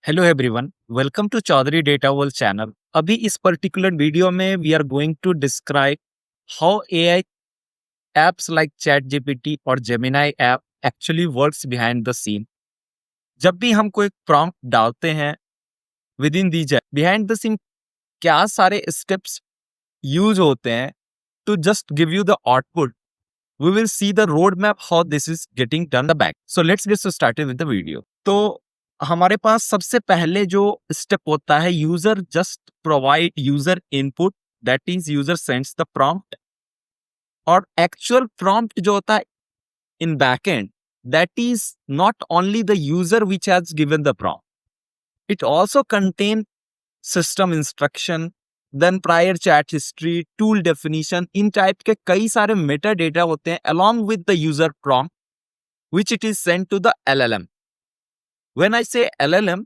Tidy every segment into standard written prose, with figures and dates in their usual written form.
Hello everyone, welcome to Chaudhary data world channel. अभी इस particular video में we are going to describe how AI apps like chat GPT और Gemini app actually works behind the scene. जब भी हम कोई prompt डालते हैं within the behind the scene क्या सारे स्टेप्स यूज होते हैं to just give you the output. We will see the roadmap how this is getting done the back. So let's get started with the video. तो हमारे पास सबसे पहले जो step होता है, user just provide user input, that is user sends the prompt. और actual prompt जो होता है in backend, that is not only the user which has given the prompt, it also contain system instruction, then prior chat history, tool definition, इन type के कई सारे meta data होते हैं along with the user prompt which it is send to the LLM. When I say LLM,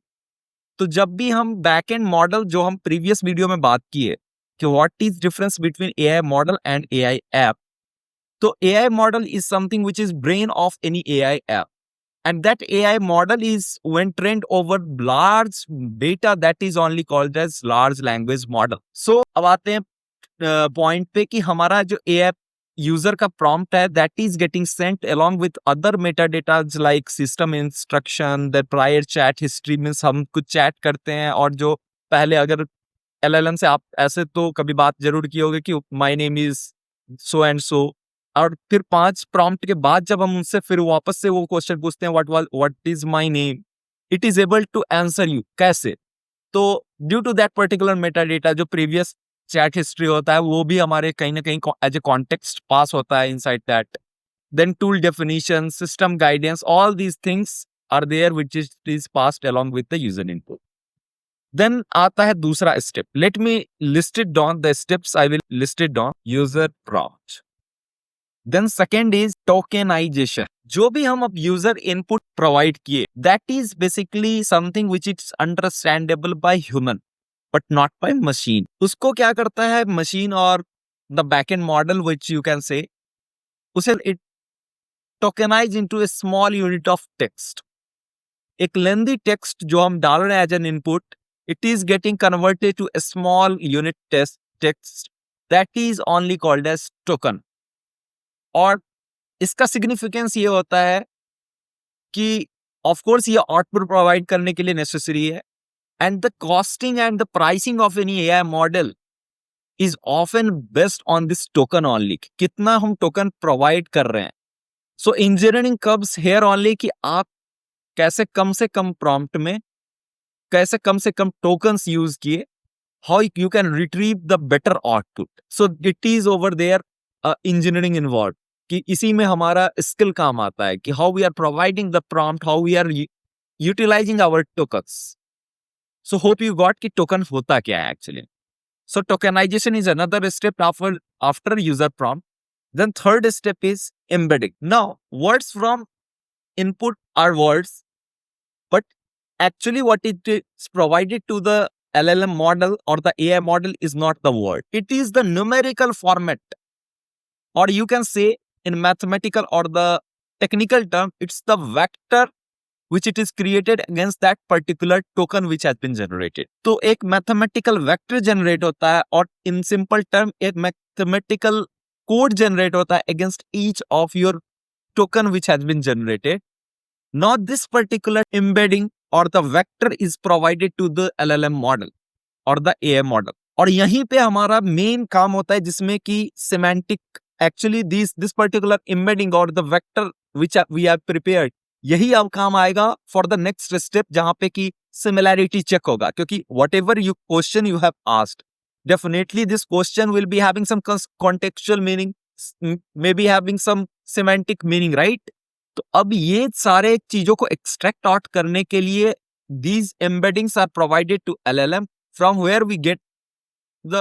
तो जब भी हम बैक एंड मॉडल, जो हम प्रीवियस वीडियो में बात की है कि what is difference between AI model and AI app, तो AI model is something which is brain of any AI app, and that AI model is when trained over large data that is only called as large language model. So अब आते हैं point पे कि हमारा जो AI user का prompt है that is getting sent along with other metadata like system instruction, the prior chat history means हम कुछ चैट करते हैं, और जो पहले अगर LLM से आप ऐसे तो कभी बात जरूर की होगी कि my name is so and so, और फिर 5 प्रॉम्प्ट के बाद जब हम उनसे फिर वापस से वो क्वेश्चन पूछते हैं what is my name, it is able to answer you कैसे। तो due to that particular meta data, जो प्रीवियस चैट हिस्ट्री होता है वो भी हमारे कहीं ना कहीं एज ए कॉन्टेक्स्ट पास होता है inside that. Then tool definition, system guidance, all these things are there which is passed along with the user input. देन आता है दूसरा स्टेप। Let me list it down the steps, I will list it down. User prompt, then second is tokenization. जो भी हम अब user input provide किए, that is basically something which is understandable by human but not by machine. उसको क्या करता है machine और the backend model which you can say, उसे it tokenize into a small unit of text. एक lengthy text जो हम डाल रहे हैं as an input, it is getting converted to a small unit text that is only called as token. और इसका significance ये होता है कि ऑफ कोर्स ये आउटपुट प्रोवाइड करने के लिए नेसेसरी है, and the costing and the pricing of any AI model is often based on this token only, कितना हम टोकन प्रोवाइड कर रहे हैं। सो इंजीनियरिंग कम्स हियर ओनली कि आप कैसे कम से कम प्रॉम्प्ट में कैसे कम से कम टोकन्स यूज किए, how you can retrieve the better output. So it is over there engineering involve, कि इसी में हमारा स्किल काम आता है कि how we are providing the prompt, how we are utilizing our tokens. So hope you got कि token होता क्या है actually. So tokenization is another step after user prompt. Then third step is embedding. Now words from input are words, but actually what it is provided to the LLM model or the AI model is not the word. It is the numerical format, or you can say in mathematical or the technical term, it's the vector which it is created against that particular token which has been generated. तो एक mathematical vector generate होता है, और in simple term एक mathematical code generate होता है against each of your token which has been generated. Now this particular embedding or the vector is provided to the LLM model or the AI model. और यहीं पे हमारा main काम होता है जिसमें कि semantic, actually this particular embedding or the vector which we have prepared, यही अब काम आएगा for the next step, जहाँ पे कि similarity check होगा, क्योंकि whatever you question you have asked, definitely this question will be having some contextual meaning, maybe having some semantic meaning, right? तो अब ये सारे चीजों को एक्सट्रैक्ट आउट करने के लिए these embeddings are provided to LLM from where we get the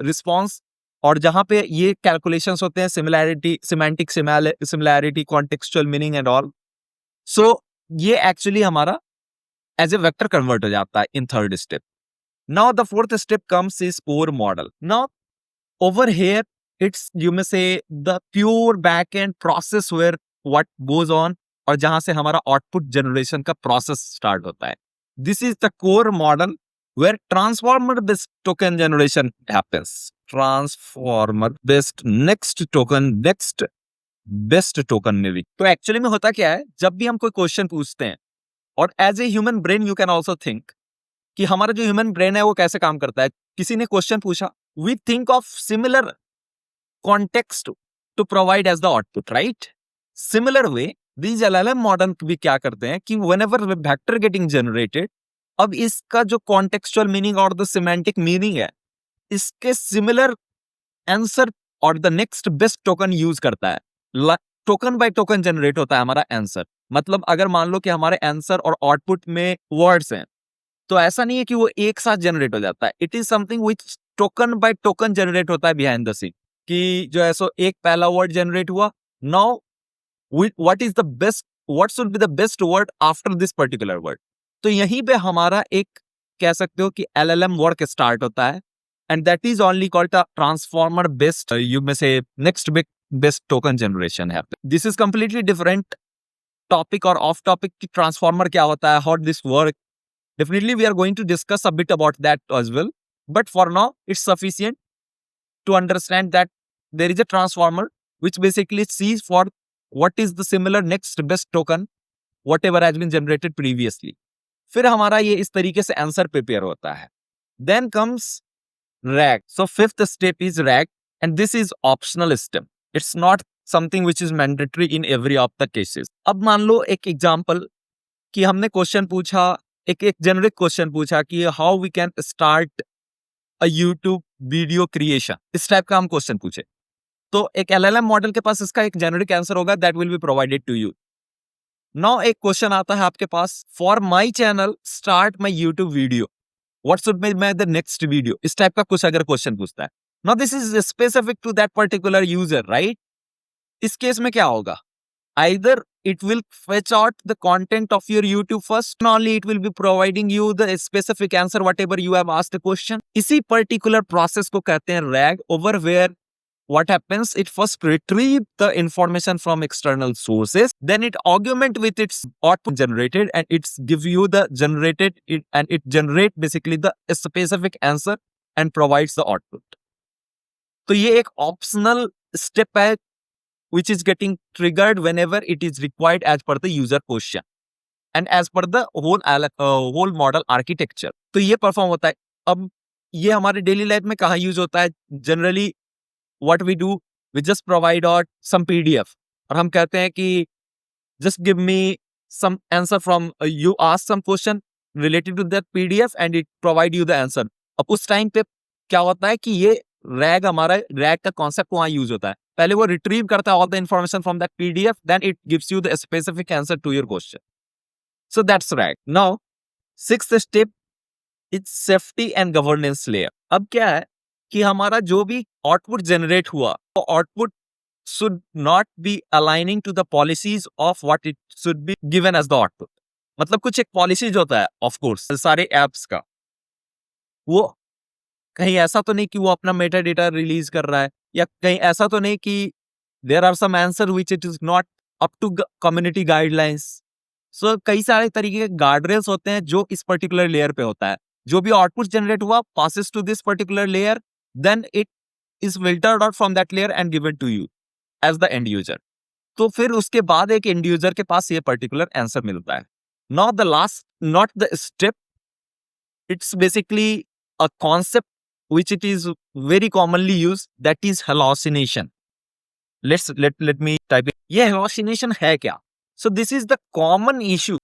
response, और जहां पे ये कैलकुलेशंस होते हैं similarity, semantic similarity, contextual meaning and all. So ये एक्चुअली हमारा एज ए वेक्टर कन्वर्ट हो जाता है in third step. Now the fourth step comes is core model. Now over here it's you may say the pure back end process where what goes on, और जहां से हमारा output generation का process start होता है। This is the core model where transformer based token generation happens. Transformer based next best token में भी। तो एक्चुअली में होता क्या है, जब भी हम कोई क्वेश्चन पूछते हैं, और as a human brain you can also think कि हमारा जो ह्यूमन ब्रेन है वो कैसे काम करता है। किसी ने क्वेश्चन पूछा, we think of similar context to provide as the output, right? Similar way these LLM model भी क्या करते हैं कि व्हेनेवर वेक्टर गेटिंग जनरेटेड, अब इसका जो कॉन्टेक्चुअल मीनिंग और द सिमेंटिक मीनिंग है, इसके सिमिलर आंसर और the next best token use करता है। टोकन बाय टोकन जनरेट होता है हमारा आंसर। मतलब अगर मान लो कि हमारे आंसर और आउटपुट में वर्ड्स हैं, तो ऐसा नहीं है कि वो एक साथ जनरेट हो जाता है। It is something which token by token generate होता है बिहाइंड द सीन, कि जो ऐसा एक पहला वर्ड जनरेट हुआ, now what is the best, what should be the best word after this particular word. तो यहीं पे हमारा एक कह सकते हो कि एलएलएम वर्क स्टार्ट होता है, and that is only called a transformer based, you may say next big best token generation है। This is completely different topic और ऑफ टॉपिक की ट्रांसफॉर्मर क्या होता है, how this work. Definitely, we are going to discuss a bit about that as well. But for now, it's sufficient to understand that there is a transformer which basically sees for what is the similar next best token, whatever has been generated previously. फिर हमारा ये इस तरीके से answer prepare होता है। Then comes RAG. So fifth step is RAG, and this is optional step. It's not something which is mandatory in every of the cases. अब मान लो एक एग्जांपल कि हमने क्वेश्चन पूछा, एक जेनरिक क्वेश्चन पूछा कि how we can start a YouTube video creation, इस टाइप का हम क्वेश्चन पूछे। तो एक एलएलएम मॉडल के पास इसका एक जेनरिक आंसर होगा, that will be provided to you. Now एक क्वेश्चन आता है आपके पास, for my channel start my YouTube video, what should be my the next video, इस टाइप का कुछ अगर क्वेश्चन पूछता है। Now this is specific to that particular user, right? इस केस में क्या होगा, either it will fetch out the content of your YouTube first, and only it will be providing you the specific answer whatever you have asked the question. इसी particular process को कहते हैं RAG, over where what happens, it first retrieve the information from external sources, then it augment with its output generated, and it's give you the generated it, and it generate basically the specific answer and provides the output. तो ये एक optional step है which is getting triggered whenever it is required as per the user question and as per the whole model architecture. तो ये perform होता है। अब ये हमारे डेली लाइफ में कहाँ यूज होता है? Generally what we do, we just provide out some PDF, और हम कहते हैं कि just give me some answer from, you ask some question related to that PDF and it provide you the answer. अब उस time पे क्या होता है कि ये रैग, हमारा रैग का कॉन्सेप्ट वहां यूज होता है। पहले वो रिट्रीव करता है all the information from that PDF, then it gives you the specific answer to your question. So that's RAG. Now sixth step is safety and governance layer. अब क्या है कि हमारा जो भी आउटपुट जनरेट हुआ, तो output should not be aligning to the policies of what it should be given as the output. मतलब कुछ एक पॉलिसीज होता है ऑफ कोर्स सारे एप्स का, वो कहीं ऐसा तो नहीं कि वो अपना मेटा डेटा रिलीज कर रहा है, या कहीं ऐसा तो नहीं कि there are some answer which it is not up to community guidelines. So कई सारे तरीके के गार्डरेल्स होते हैं जो इस पर्टिकुलर लेयर पे होता है। जो भी आउटपुट जनरेट हुआ passes to this particular layer, then it is filtered out from that layer and given to you as the end user. तो फिर उसके बाद एक एंड यूजर के पास ये पर्टिकुलर आंसर मिलता है। Not the last, not the step, it's basically a concept which it is very commonly used, that is hallucination. Let me type it. ये hallucination है क्या? So this is the common issue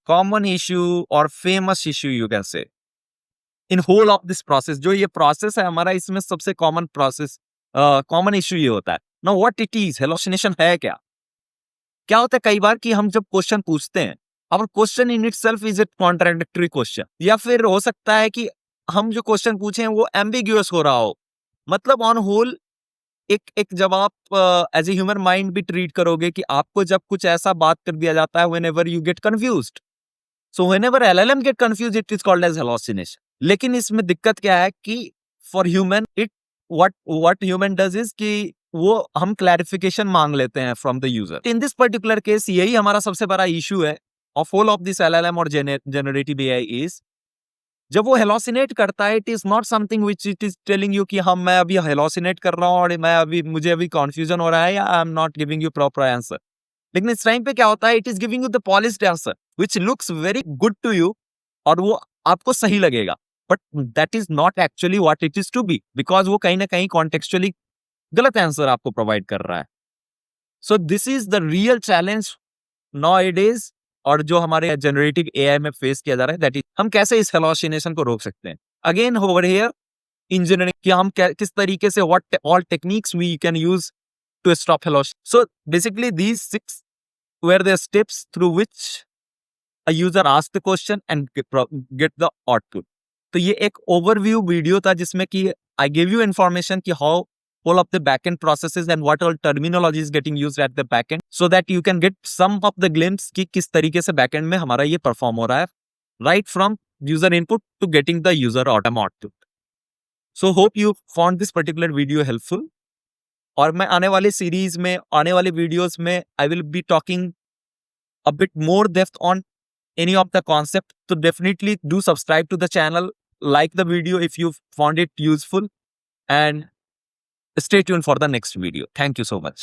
or famous issue you can say in whole of this process. जो ये process है हमारा, इसमें सबसे common process, common issue ये होता है। Now what it is, hallucination है क्या? क्या होता है कई बार कि हम जब क्वेश्चन पूछते हैं, our question in itself is a contradictory question, या फिर हो सकता है कि हम जो क्वेश्चन पूछे हैं वो एम्बिग्यूअस हो रहा हो। मतलब ऑन होल एक जब आप एज ए ह्यूमन माइंड भी ट्रीट करोगे कि आपको जब कुछ ऐसा बात कर दिया जाता है whenever you get confused, so whenever LLM get confused it is called as hallucination. लेकिन इसमें दिक्कत क्या है कि for human it what human does is कि वो हम क्लैरिफिकेशन मांग लेते हैं from the user. In this particular case यही हमारा सबसे बड़ा इशू है of whole of this LLM और जनरेटिव एआई इज जब वो हेलोसिनेट करता है, it is not something which it is telling you कि हम मैं अभी हेलोसिनेट कर रहा हूँ और मुझे अभी कॉन्फ्यूजन हो रहा है या I am not giving you proper answer. लेकिन इस टाइम पे क्या होता है, it is giving you the polished answer which looks very good to you, और वो आपको सही लगेगा, but that is not actually what it is to be, because वो कहीं ना कहीं कॉन्टेक्चुअली गलत आंसर आपको प्रोवाइड कर रहा है। So this is the real challenge nowadays, और जो हमारे जनरेटिव एआई में फेस किया जा रहा है, दैट इज हम कैसे इस हेलोसिनेशन को रोक सकते हैं। अगेन ओवर हियर इंजीनियरिंग कि हम किस तरीके से what all techniques we can use to stop hallucination. So basically these 6 were the steps through which a user asked the question and get the output। तो ये एक ओवरव्यू वीडियो था जिसमें कि आई गिव यू इन्फॉर्मेशन कि how all of the backend processes and what all terminology is getting used at the backend, so that you can get some of the glimpse कि किस तरीके से backend में हमारा ये परफॉर्म हो रहा है, right from user input to getting the user output। So hope you found this particular video helpful। और मैं आने वाले सीरीज में, आने वाले वीडियोस में I will be talking a bit more depth on any of the concept, so definitely do subscribe to the channel, like the video if you found it useful, and stay tuned for the next video। Thank you so much।